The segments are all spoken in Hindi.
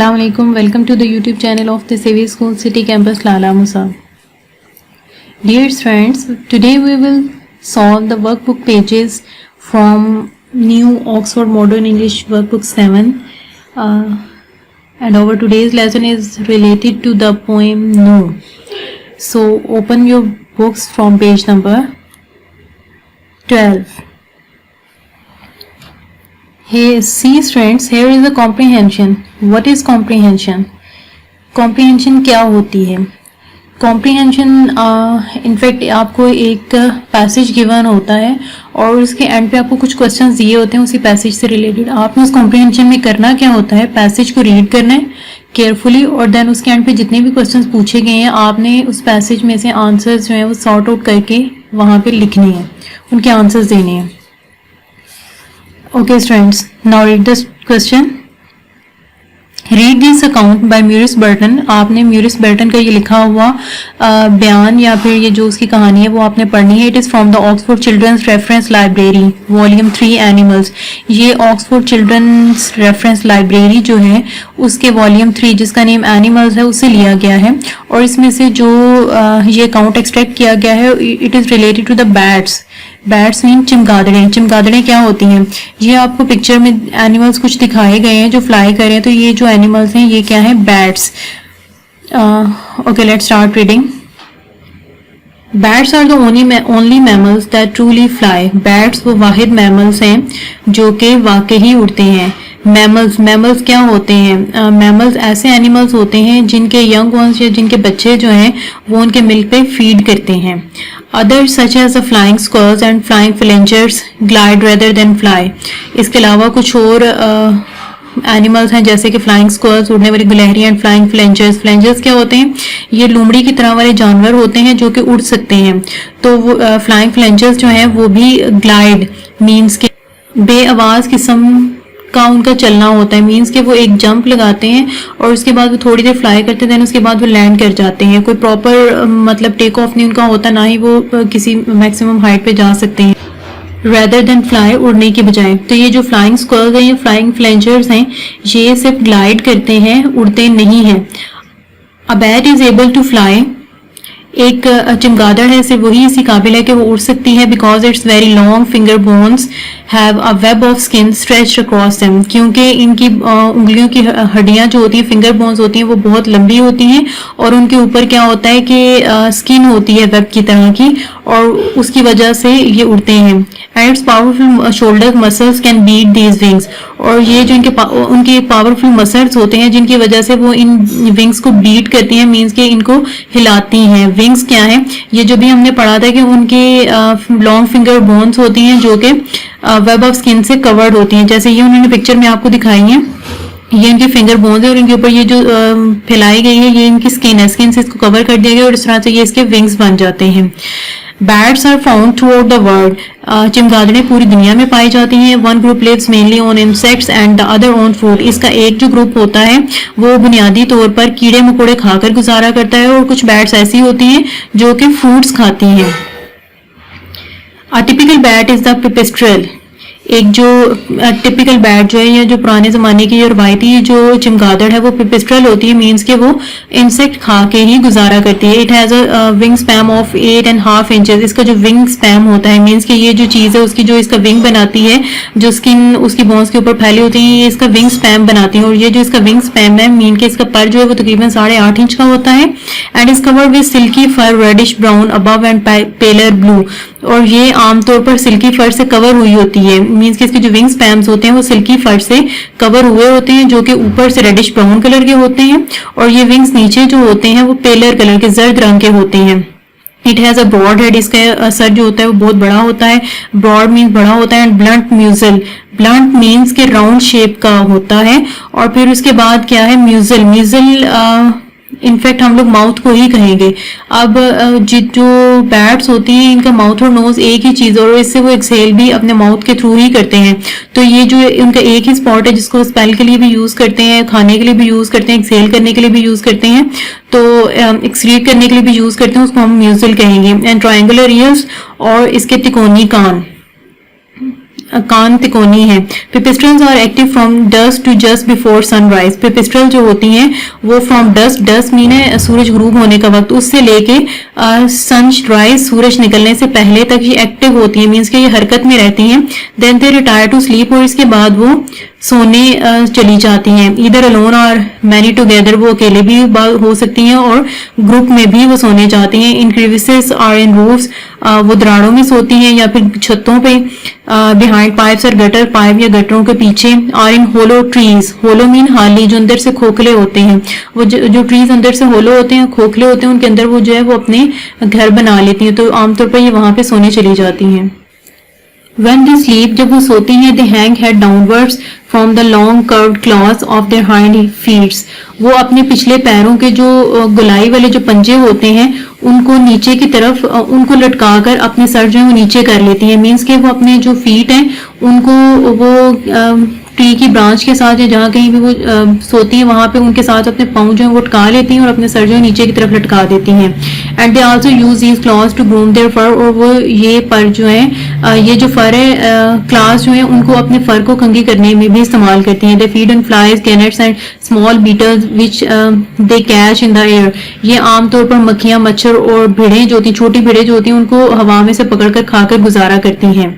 Assalamu alaikum. Welcome to the YouTube channel of the Sevi School City Campus Lala Musa. Dear friends, today we will solve the workbook pages from new Oxford Modern English Workbook 7. And our today's lesson is related to the poem No. So open your books from page number 12. Hey, see friends, here is the comprehension. What is comprehension? Comprehension क्या होती है? Comprehension इनफैक्ट आपको एक पैसेज गिवन होता है और उसके एंड पे आपको कुछ क्वेश्चंस दिए होते हैं उसी पैसेज से रिलेटेड. आपने उस कॉम्प्रीहेंशन में करना क्या होता है, पैसेज को रीड करना है केयरफुली और देन उसके एंड पे जितने भी क्वेश्चंस पूछे गए हैं आपने उस पैसेज में से आंसर्स जो हैं वो सॉर्ट आउट करके वहाँ पे लिखने हैं, उनके आंसर्स देने हैं. Okay friends, now read this question. Read this account by Maurice Burton. आपने म्यूरिस बर्टन का ये लिखा हुआ बयान या फिर ये जो उसकी कहानी है वो आपने पढ़नी है. It is from the Oxford children's reference library volume 3 animals. ये ऑक्सफोर्ड चिल्ड्रंस रेफरेंस लाइब्रेरी जो है उसके वॉल्यूम 3 जिसका नेम एनिमल्स है उससे लिया गया है और इसमें से जो ये अकाउंट एक्सट्रैक्ट किया गया है it is related to the bats. Bats mean चिमगादड़ें. चिमगादड़ें क्या होती हैं? ये आपको पिक्चर में एनिमल्स कुछ दिखाए गए हैं जो फ्लाई कर रहे हैं, तो ये जो एनिमल्स हैं ये क्या है? Bats. Okay, let's start reading. Bats are the only mammals that truly fly. Bats वो वाहिद मैमल्स हैं जो कि वाकई उड़ते हैं. मैमल्स क्या होते हैं? मैमल्स ऐसे एनिमल्स होते हैं जिनके यंग वंस या जिनके बच्चे जो हैं वो उनके मिल्क पे फीड करते हैं. Others such as the flying squirrels and flying phalangers glide rather than fly. इसके अलावा कुछ और एनिमल्स हैं जैसे कि फ्लाइंग स्क्वायर्स उड़ने वाली गिलहरी एंड फ्लाइंग फ्लेंजर्स. फ्लेंजर्स क्या होते हैं? ये लोमड़ी की तरह वाले जानवर होते हैं जो कि उड़ सकते हैं. तो वो फ्लाइंग फ्लेंजर्स जो हैं वो भी ग्लाइड मीन्स के बेआवाज किस्म का उनका चलना होता है. मीन्स कि वो एक जंप लगाते हैं और उसके बाद वो थोड़ी देर फ्लाई करते हैं, देन उसके बाद वो लैंड कर जाते हैं. कोई प्रॉपर मतलब टेक ऑफ नहीं उनका होता, ना ही वो किसी मैक्सिमम हाइट पे जा सकते हैं रेदर देन फ्लाई, उड़ने की बजाय. तो ये जो फ्लाइंग स्क्वायर्स हैं या फ्लाइंग फ्लेंजर्स हैं ये सिर्फ ग्लाइड करते हैं, उड़ते नहीं हैं. A bat is able to fly. एक चमगादड़ है सिर्फ वही इसी काबिल है कि वो उड़ सकती है because it's very long finger bones have a web of skin stretched across them. क्योंकि इनकी उंगलियों की हड्डियां जो होती हैं, फिंगर बोन्स होती हैं, वो बहुत लंबी होती हैं और उनके ऊपर क्या होता है कि स्किन होती है वेब की तरह की और उसकी वजह से ये उड़ते हैं. And its powerful shoulder muscles can beat these wings. और ये जो उनके पावरफुल मसल्स होते हैं जिनकी वजह से वो इन विंग्स को बीट करती हैं, मीन्स के इनको हिलाती हैं. विंग्स क्या है? ये जो भी हमने पढ़ा था कि उनके लॉन्ग फिंगर बोन्स होती हैं जो कि वेब ऑफ स्किन से कवर्ड होती हैं. जैसे ये उन्होंने पिक्चर में आपको दिखाई है, ये इनके फिंगर बोन्स है और इनके ऊपर ये जो फैलाई गई है ये इनकी स्किन है. स्किन से इसको कवर कर दिया गया और इस तरह से ये इसके विंग्स बन जाते हैं. Bats are found throughout the world. चिमगादड़ें पूरी दुनिया में पाई जाती हैं. One group lives mainly on insects and the other on food. इसका एक जो ग्रुप होता है वो बुनियादी तौर पर कीड़े मकोड़े खाकर गुजारा करता है और कुछ बैट्स ऐसी होती हैं जो कि फ्रूट्स खाती हैं. A typical bat is the pipistrelle. एक जो टिपिकल बैट जो है या जो पुराने ज़माने की रवायती जो चमगादड़ है वो पिपिस्ट्रल होती है. मीन्स के वो इंसेक्ट खा के ही गुजारा करती है. It has a wing span of 8.5 inches. इसका जो विंग स्पैम होता है मीन्स कि ये जो चीज़ है उसकी जो इसका विंग बनाती है, जो स्किन उसकी बोन्स के ऊपर फैली होती है, ये इसका विंग स्पैम बनाती है. और ये जो इसका विंग स्पैम है मीन के इसका पर जो है वो तकरीबन 8.5 इंच का होता है. And is covered with silky fur reddish brown above and paler below. और ये आमतौर पर सिल्की फर से कवर हुई होती है. मीन्स कि इसके जो विंग स्पैम्स होते हैं वो सिल्की फर से कवर हुए होते हैं जो कि ऊपर से रेडिश ब्राउन कलर के होते हैं और ये विंग्स नीचे जो होते हैं वो पेलर कलर के जर्द रंग के होते हैं. It has a broad head. इसका सर जो होता है वो बहुत बड़ा होता है. ब्रॉड मीन्स बड़ा होता है. And blunt muzzle. Blunt means के राउंड शेप का होता है. और फिर उसके बाद क्या है? म्यूजल. म्यूजल इनफैक्ट हम लोग माउथ को ही कहेंगे. अब जो बैट्स होती हैं इनका माउथ और नोज एक ही चीज और इससे वो एक्सहेल भी अपने माउथ के थ्रू ही करते हैं. तो ये जो उनका एक ही स्पॉट है जिसको स्पेल के लिए भी यूज करते हैं, खाने के लिए भी यूज करते हैं, एक्सहेल करने के लिए भी यूज करते हैं, तो एक्सक्रीट करने के लिए भी यूज करते हैं, उसको हम म्यूजल कहेंगे. एंड ट्रायंगुलर ईयर्स और इसके तिकोनी कान. कान तिकोनी है। Pipistrelles are active from dusk to just before sunrise. Pipistrelle जो होती हैं वो फ्रॉम डस्ट, डस्ट मीन है सूरज ग्रूब होने का वक्त, उससे लेके सनराइज सूरज निकलने से पहले तक ये एक्टिव होती है, मीन्स कि ये हरकत में रहती हैं। Then they retire to sleep, और इसके बाद वो सोने चली जाती हैं। इधर अलोन और मैनी टुगेदर, वो अकेले भी हो सकती हैं और ग्रुप में भी वो सोने जाती हैं। इन क्रीविसेस और इन रूफ्स, वो दरारों में सोती हैं या फिर छतों पे। बिहाइंड पाइप्स और गटर, पाइप या गटरों के पीछे। और इन होलो ट्रीज, होलो मीन हाली, जो अंदर से खोखले होते हैं, वो जो ट्रीज अंदर से होलो होते हैं, खोखले होते हैं, उनके अंदर वो जो है वो अपने घर बना लेती हैं, तो आमतौर पर ये वहां पे सोने चली जाती हैं। When they sleep, जब वो सोती हैं, they hang head downwards from the long curved claws of their hind feet. वो अपने पिछले पैरों के जो गुलाई वाले जो पंजे होते हैं उनको नीचे की तरफ उनको लटका कर अपने सर जो है वो नीचे कर लेती हैं। मीन्स के वो अपने जो फीट हैं उनको वो ट्री की ब्रांच के साथ या जहाँ कहीं भी वो सोती हैं वहां पे उनके साथ अपने पाँव जो है वो टका लेती हैं और अपने सर जो है नीचे की तरफ लटका देती हैं। And they also use these claws to groom their fur, और वो ये पर जो है ये जो फर है क्लॉज जो है उनको अपने फर को कंघी करने में भी इस्तेमाल करती हैं। They feed on flies, gnats and small beetles which they catch in the air. ये आमतौर पर मक्खियां, मच्छर और भिड़ें जो होती, छोटी भिड़ें जो होती हैं उनको हवा में से पकड़कर खाकर गुजारा करती हैं।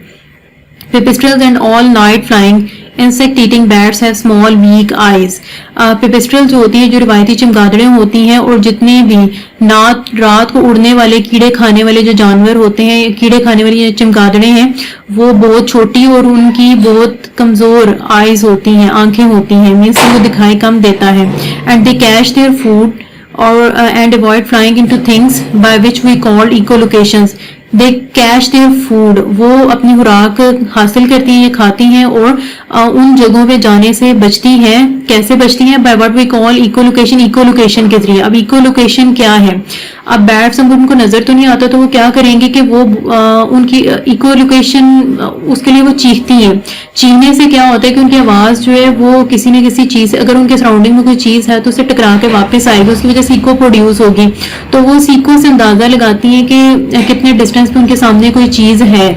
Pipistrelles and all night flying insect eating bats have small weak eyes. Pipistrelle जो होती है, जो रिवायती चमगादड़ें होती हैं और जितने भी रात को उड़ने वाले कीड़े खाने वाले जो जानवर होते हैं, कीड़े खाने वाली चमगादड़ें हैं, वो बहुत छोटी और उनकी बहुत कमजोर आईज होती हैं, आंखें होती हैं, मीन्स वो दिखाई कम देता है। And they catch their food और and avoid flying into things by which we called echolocations. They catch their food, वो अपनी खुराक हासिल करती हैं, खाती हैं और उन जगहों पे जाने से बचती हैं। कैसे बचती हैं? By what we call echolocation, echolocation के जरिए। अब इकोलोकेशन क्या है? अब बैट्स उनको नजर तो नहीं आता तो वो क्या करेंगे कि वो उनकी इकोलोकेशन, उसके लिए वो चीखती हैं। चीखने से क्या होता है कि उनकी आवाज जो है वो किसी न किसी चीज, अगर उनके सराउंडिंग में कोई चीज है तो उसे टकरा के वापस आएगी, उसकी वजह से इको प्रोड्यूस होगी। तो वो इको से अंदाजा लगाती हैं कि कितने डिस्टेंस पे उनके सामने कोई चीज है।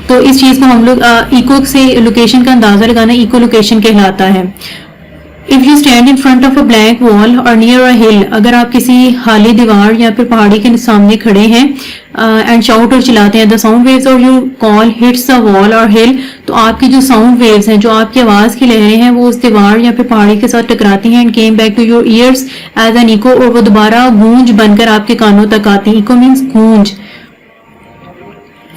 तो इस चीज को हम लोग इको से लोकेशन का अंदाजा लगाना इको लोकेशन कहलाता है। If you stand in front of a blank wall और नियर अ हिल, अगर आप किसी खाली दीवार या फिर पहाड़ी के सामने खड़े हैं एंड शाउट और चिल्लाते हैं, द साउंड वेव्स और you call hits the wall और हिल, तो आपकी जो साउंड वेव्स हैं, जो आपकी आवाज की लहरें हैं, वो उस दीवार या फिर पहाड़ी के साथ टकराती हैं and came back to your ears as an echo, और वो दोबारा गूंज बनकर आपके कानों तक आती है। इको मीन्स गूंज।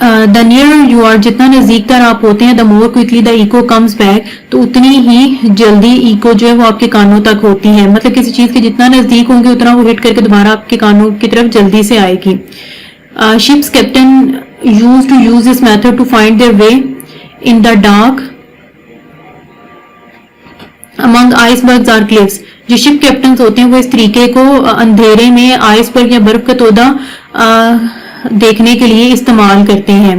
द नियर यू आर, जितना नजदीक तर आप होते हैं, the more quickly the echo comes back, तो उतनी ही जल्दी इको जो है वो आपके कानों तक होती है। मतलब किसी चीज के जितना नजदीक होंगे उतना वो हिट करके दोबारा आपके कानों की तरफ जल्दी से आएगी। Ships captain use to use this method to find their way in the dark among icebergs और क्लिफ्स। जो शिप कैप्टन होते हैं वो इस तरीके को अंधेरे में आइसबर्ग या बर्फ का तोदा देखने के लिए इस्तेमाल करते हैं।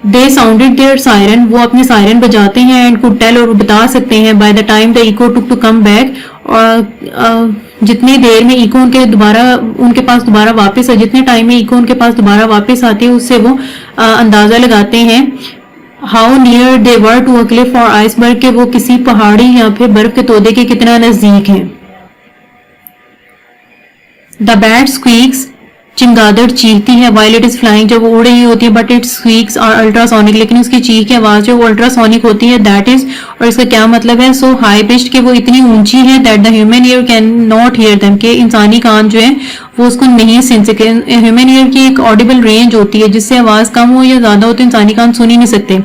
दे साउंडेड देयर सायरन, वो अपने सायरन बजाते हैं एंड कुड टेल, और बता सकते हैं by the time the echo took to come back, और जितनी देर में इको उनके पास दोबारा वापस है, जितने टाइम में इको उनके पास दोबारा वापस आती है, उससे वो अंदाजा लगाते हैं how near they were to a cliff और आइसबर्ग, के वो किसी पहाड़ी या फिर बर्फ के तोदे के कितना नजदीक है। द बैट स्क्वीक्स, चिमगादड़ चीखती है, वाइल इट इज फ्लाइंग, जब वो उड़ रही होती है, बट इट स्क्वीक्स और अल्ट्रासोनिक, लेकिन उसकी चीख की आवाज है वो अल्ट्रासोनिक होती है। दैट इज, और इसका क्या मतलब है? सो हाई पिच्ड, के वो इतनी ऊंची है, that the human ear can not hear them, के इंसानी कान जो है वो उसको नहीं सुन सके। ह्यूमन ईयर की एक ऑडिबल रेंज होती है, जिससे आवाज कम हो या ज्यादा हो तो इंसानी कान सुन ही नहीं सकते।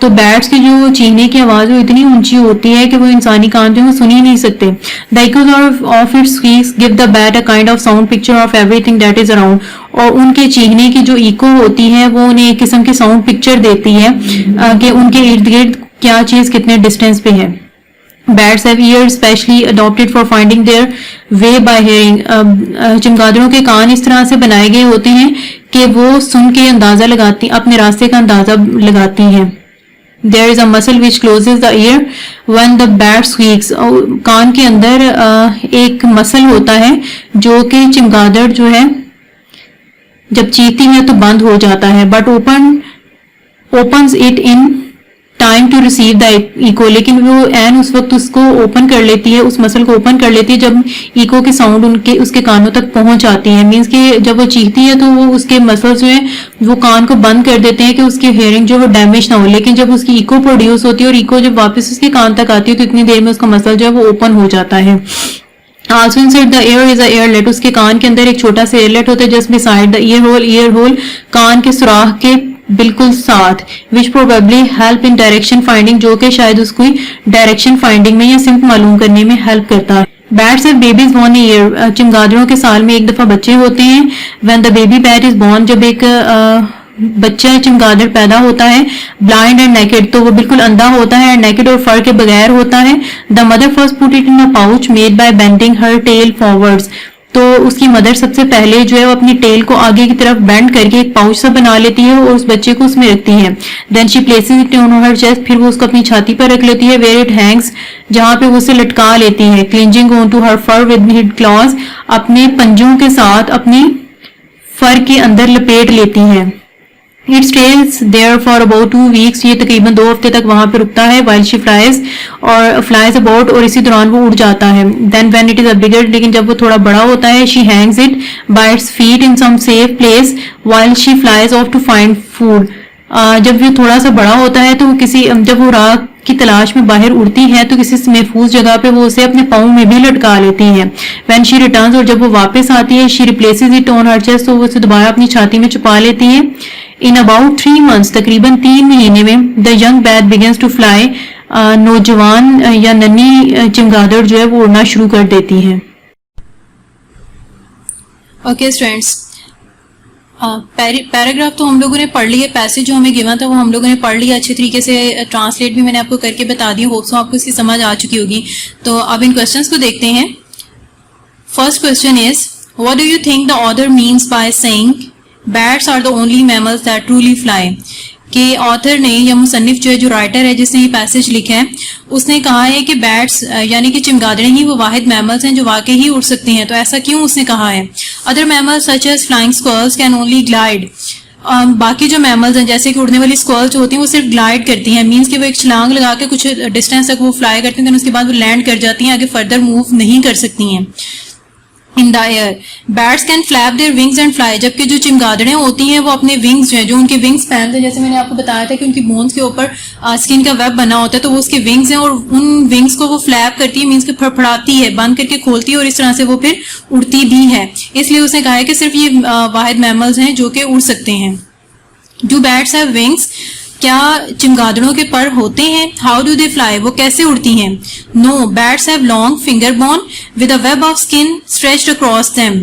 तो बैट्स की जो चीखने की आवाज वो इतनी ऊंची होती है कि वो इंसानी कान जो है सुन ही नहीं सकते। The echoes of its squeaks give the bat a kind of sound picture of everything that is around, और उनके चीखने की जो इको होती है वो उन्हें एक किस्म की साउंड पिक्चर देती है कि उनके इर्द गिर्द क्या चीज कितने डिस्टेंस पे है। Bats have ears specially adopted for finding their way by hearing. चमगादड़ों के कान इस तरह से बनाए गए होते हैं कि वो सुन के अंदाजा लगाती, अपने रास्ते का अंदाजा लगाती हैं। There is a muscle which closes the ear when the bat squeaks. कान के अंदर एक मसल होता है जो कि चमगादड़ जो है जब चीखती है तो बंद हो जाता है, but open opens it in time to receive the echo, लेकिन वो एन उस वक्त उसको ओपन कर लेती है, उस मसल को ओपन कर लेती है जब इको की साउंड उसके कानों तक पहुंच आती है। मींस कि जब वो चीखती है तो वो उसके मसल्स जो है वो कान को बंद कर देते हैं कि उसकी हेयरिंग जो है वो डैमेज ना हो, लेकिन जब उसकी इको प्रोड्यूस होती है और इको जब वापस उसके कान तक आती है तो इतनी देर में उसका मसल जो है वो ओपन हो जाता है। Also inside the ear is a earlet, उसके कान के अंदर एक छोटा सा एयरलेट होता है just beside the ear hole कान के सुराख के बिल्कुल साथ, which probably help in direction finding, जो कि शायद उसको डायरेक्शन फाइंडिंग में या सिम्प मालूम करने में हेल्प करता है। Bats have babies born year, चमगादड़ों के साल में एक दफा बच्चे होते हैं। When the baby bat is born, जब एक बच्चा चमगादड़ पैदा होता है, ब्लाइंड एंड नेकेड, तो वो बिल्कुल अंधा होता है, नेकेड और फर के बगैर होता है। The mother first put it in a pouch made by bending her tail forwards, तो उसकी मदर सबसे पहले जो है वो अपनी टेल को आगे की तरफ बेंड करके एक पाउच सा बना लेती है और उस बच्चे को उसमें रखती है। Then she places it on her chest, फिर वो उसको अपनी छाती पर रख लेती है। वेयर इट हैंग्स, जहां पे वो उसे लटका लेती है। Clinging on to her fur with hid claws, अपने पंजों के साथ अपनी फर के अंदर लपेट लेती है। It stays there for about 2 weeks, ये तकरीबन 2 हफ्ते तक वहां पे रुकता है। वाइल शी फ्लाइज अबाउट, और इसी दौरान वो उड़ जाता है। Then when it is a bigger, लेकिन जब वो थोड़ा बड़ा होता है, she hangs it by its feet in some safe place while she flies off to find food. जब वो थोड़ा सा बड़ा होता है तो वो जब वो राह की तलाश में बाहर उड़ती है तो किसी महफूज जगह पे वो उसे अपने पाँव में भी लटका लेती है। व्हेन शी रिटर्न्स, और जब वो वापस आती है, she replaces it on her chest, तो वो उसे दोबारा अपनी छाती में छुपा लेती है। इन अबाउट 3 months, तकरीबन 3 महीने में, the young bat begins to fly, नौजवान या नन्ही चमगादड़ जो है वो उड़ना शुरू कर देती है। ओके स्टूडेंट्स, पैराग्राफ तो हम लोगों ने पढ़ लिया, पैसेज जो हमें गिवन था वो हम लोगों ने पढ़ लिया अच्छे तरीके से, ट्रांसलेट भी मैंने आपको करके बता दिया। होप सो आपको इसकी समझ आ चुकी होगी। तो अब इन क्वेश्चंस को देखते हैं। First question is, what do you think the author means by saying bats are the only mammals that truly fly, कि ऑथर ने या मुसन्निफ जो है, जो राइटर है जिसने ये पैसेज लिखा है, उसने कहा है कि बैट्स यानी कि चमगादड़ें ही वो वाहिद मैमल्स हैं जो वाकई ही उड़ सकते हैं। तो ऐसा क्यों उसने कहा है? Other mammals such as flying squirrels can only glide, बाकी जो मैमल्स हैं जैसे कि उड़ने वाली स्क्वल्स होती हैं वो सिर्फ ग्लाइड करती हैं, मीन्स कि वो एक छलांग लगा के कुछ डिस्टेंस तक वो फ्लाई करती हैं, उसके बाद वो लैंड कर जाती हैं, आगे फर्दर मूव नहीं कर सकती हैं। इन the air bats can flap their wings and fly, जबकि जो चमगादड़ें होती हैं वो अपने विंग्स जो है, जो उनके विंग्स पहनते हैं, जैसे मैंने आपको बताया था कि उनकी बोन्स के ऊपर स्किन का वेब बना होता है, तो वो उसके विंग्स हैं और उन विंग्स को वो फ्लैप करती है, मीन्स कि फड़फड़ाती है, बंद करके खोलती है और इस तरह से वो फिर उड़ती भी है। इसलिए उसने कहा है कि सिर्फ ये वाहिद मैमल्स हैं जो कि उड़ सकते हैं। डू बैट्स हैव विंग्स, क्या चमगादड़ों के पर होते हैं? हाउ डू दे फ्लाई, वो कैसे उड़ती हैं? No, bats have long finger bone with a web of skin stretched across them,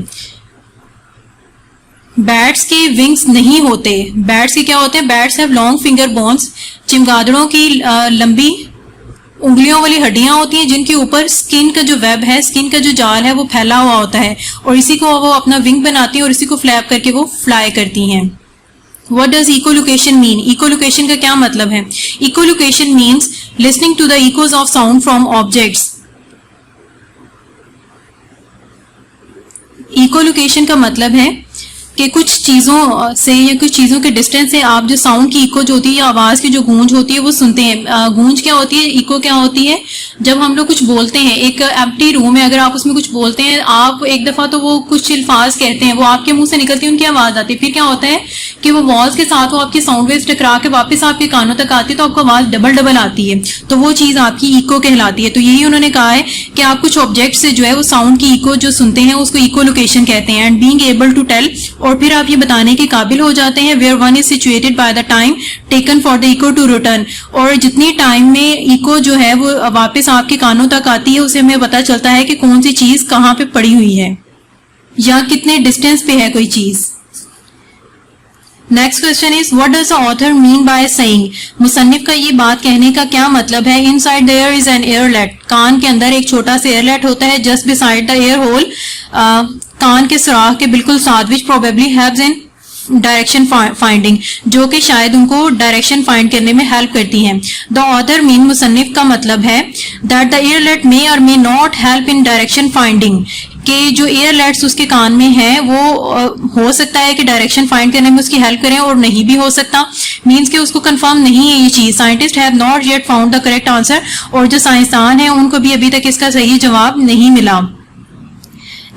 bats के विंग्स नहीं होते। बैट्स के क्या होते हैं? Bats have long finger bones, चमगादड़ों की लंबी उंगलियों वाली हड्डियां होती हैं जिनके ऊपर स्किन का जो वेब है, स्किन का जो जाल है वो फैला हुआ होता है, और इसी को वो अपना विंग बनाती हैं और इसी को फ्लैप करके वो फ्लाई करती हैं। What does echolocation mean? Echolocation का क्या मतलब है? Echolocation means listening to the echoes of sound from objects. Echolocation का मतलब है कि कुछ चीजों से या कुछ चीजों के डिस्टेंस से आप जो साउंड की इको जो होती है या आवाज की जो गूंज होती है वो सुनते हैं। गूंज क्या होती है, इको क्या होती है? जब हम लोग कुछ बोलते हैं, एक एम्प्टी रूम है, अगर आप उसमें कुछ बोलते हैं, आप एक दफा तो वो कुछ अल्फाज कहते हैं, वो आपके मुंह से निकलती है, उनकी आवाज आती है, फिर क्या होता है कि वो वॉल्स के साथ वो आपकी साउंड वेव्स टकरा के वापस आपके कानों तक आती है, तो आपको आवाज डबल आती है, तो वो चीज आपकी इको कहलाती है। तो यही उन्होंने कहा है कि आप कुछ ऑब्जेक्ट से जो है वो साउंड की इको जो सुनते हैं उसको इको लोकेशन कहते हैं। And being able to tell, और फिर आप ये बताने के काबिल हो जाते हैं, where one is situated by the time taken for the echo to return, और जितनी टाइम में इको जो है वो वापस आपके कानों तक आती है उसे हमें पता चलता है कि कौन सी चीज कहाँ पे पड़ी हुई है या कितने डिस्टेंस पे है कोई चीज। Next question is, what does the author mean by saying, मुसन्निफ का ये बात कहने का क्या मतलब है? Inside there is an earlet, कान के अंदर एक छोटा सा एयरलेट होता है, just beside the ear hole, कान के सुराख के बिल्कुल साथ, which probably helps in direction finding, जो कि शायद उनको डायरेक्शन फाइंड करने में हेल्प करती है। द ऑथर मीन, मुसन्निफ का मतलब है दैट द एयरलेट मे और may not help in direction finding, कि जो एयरलेट्स उसके कान में है वो हो सकता है कि डायरेक्शन फाइंड करने में उसकी हेल्प करें और नहीं भी हो सकता, मीन्स कि उसको कंफर्म नहीं है ये चीज। Scientist have not yet found the correct answer, और जो साइंसदान है उनको भी अभी तक इसका सही जवाब नहीं मिला।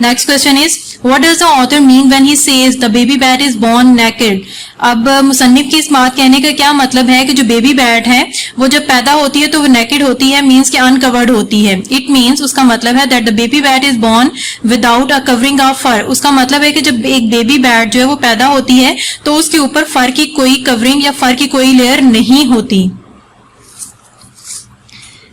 Next question is what does the author mean when he says the baby bat is born naked. अब मुसन्निफ की इस बात कहने का क्या मतलब है कि जो बेबी बैट है वो जब पैदा होती है तो वो नेकेड होती है, मीन्स कि अनकवर्ड होती है। इट मीन्स, उसका मतलब है that the baby bat is born without a covering of fur. उसका मतलब है कि जब एक बेबी बैट जो है वो पैदा होती है तो उसके ऊपर फर की कोई कवरिंग या फर की कोई लेयर नहीं होती।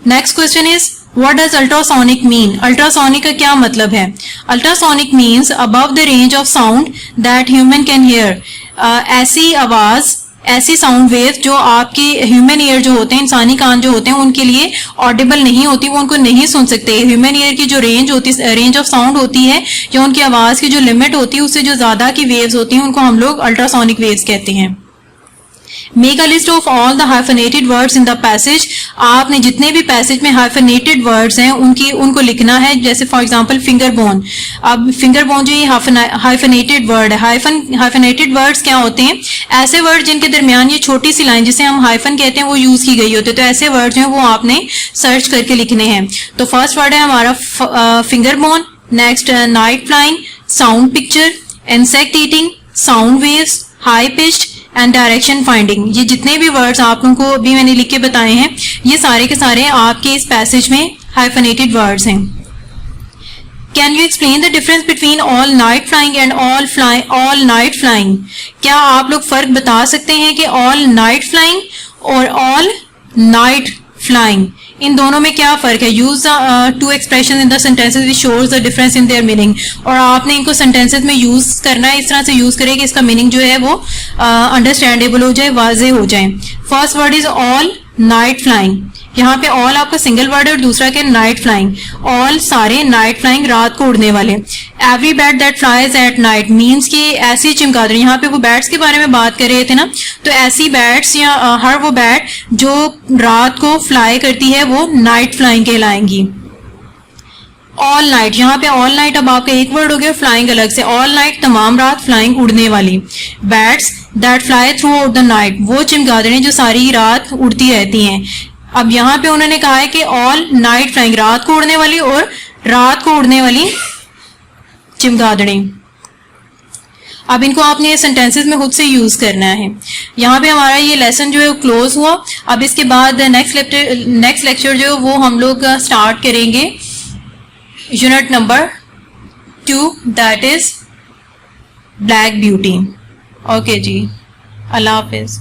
Next question is What does ultrasonic mean? Ultrasonic का क्या मतलब है? Ultrasonic means above the range of sound that human can hear. ऐसी आवाज, ऐसी साउंड वेव जो आपके ह्यूमन ईयर जो होते हैं, इंसानी कान जो होते हैं उनके लिए ऑडिबल नहीं होती, वो उनको नहीं सुन सकते। ह्यूमन ईयर की जो रेंज होती है, रेंज ऑफ साउंड होती है, या उनकी आवाज की जो लिमिट होती है उससे जो ज्यादा की वेव्स होती हैं उनको हम लोग अल्ट्रासोनिक वेव्स कहते हैं। Make a list of all the hyphenated words in the passage. आपने जितने भी पैसेज में हाइफनेटेड वर्ड्स हैं उनको लिखना है। जैसे फॉर एग्जांपल फिंगर बोन। अब फिंगर बोन जो ये हाइफनेटेड वर्ड है, हाइफनेटेड वर्ड्स क्या होते हैं? ऐसे वर्ड जिनके दरमियान ये छोटी सी लाइन जिसे हम हाइफन कहते हैं वो यूज की गई होती है। तो ऐसे वर्ड जो है वो आपने सर्च करके लिखने हैं। तो फर्स्ट वर्ड है हमारा finger bone, next night flying, sound picture, insect eating, sound waves, high pitched and direction finding. ये जितने भी वर्ड्स आप लोगों को अभी मैंने लिख के बताए हैं ये सारे के सारे आपके इस पैसेज में हाइफनेटेड वर्ड्स हैं। Can you explain the difference between all night flying and all night flying? क्या आप लोग फर्क बता सकते हैं कि ऑल नाइट फ्लाइंग और ऑल नाइट फ्लाइंग इन दोनों में क्या फर्क है? Use to expression in the sentences which shows the difference in their meaning. और आपने इनको सेंटेंसेस में यूज करना है, इस तरह से यूज करें कि इसका मीनिंग जो है वो अंडरस्टैंडेबल हो जाए, वाजे हो जाए। First word is all night flying. यहाँ पे ऑल आपका सिंगल वर्ड है और दूसरा क्या? Night flying. ऑल सारे, नाइट फ्लाइंग रात को उड़ने वाले। Every bat that flies at night means कि ऐसी चमगादड़, यहाँ पे वो बैट्स के बारे में बात कर रहे थे ना, तो ऐसी बैट्स या हर वो बैट जो रात को फ्लाई करती है वो नाइट फ्लाइंग कहलाएंगी। ऑल नाइट, यहाँ पे ऑल नाइट अब आपका एक वर्ड हो गया, फ्लाइंग अलग से। ऑल नाइट तमाम रात, फ्लाइंग उड़ने वाली। Bats that fly through out the night, वो चमगादड़ें जो सारी रात उड़ती रहती हैं। अब यहाँ पे उन्होंने कहा है कि ऑल नाइट फ्लाइंग, रात को उड़ने वाली और रात को उड़ने वाली चिमगादड़ें। अब इनको आपने सेंटेंसेस में खुद से यूज करना है। यहाँ पे हमारा ये लेसन जो है वो क्लोज हुआ। अब इसके बाद नेक्स्ट लेक्चर जो है वो हम लोग स्टार्ट करेंगे unit number 2, that is black beauty. Okay जी, अल्लाह हाफिज।